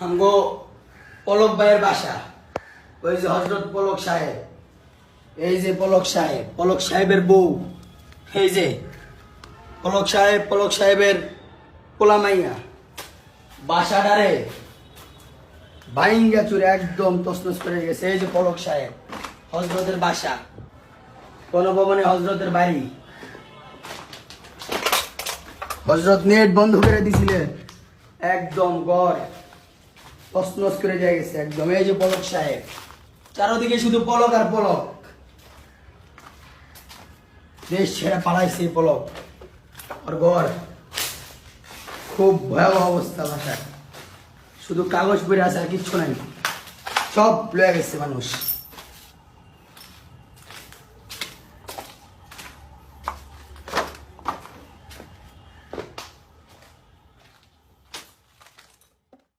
আমগো পলক ভাইয়ের বাসা, ওই যে হজরত পলক সাহেব, এই যে পলক সাহেব, পলক সাহেবের বউ, এই যে পলক সাহেব, পলক সাহেবের পোলামাইয়া বাসাটারে ভাইঙ্গা চুরে একদম তছনছ করে গেছে। এই যে পলক সাহেব, হজরতের বাসা, গণভবনে হজরতের বাড়ি, হজরত নেট বন্ধ করে দিছিলেন, একদম গড় তছনছ করে দিয়ে গেছে একদম। এই যে পলক সাহেব, চারোদিকে শুধু পলক আর পলক, দেশ ছেড়ে পালাইছে এই পলক। আর গড় খুব ভয়াবহ অবস্থা, বাসায় শুধু কাগজ পড়ে আছে আর কিচ্ছু নাই, সব লয়ে গেছে মানুষ।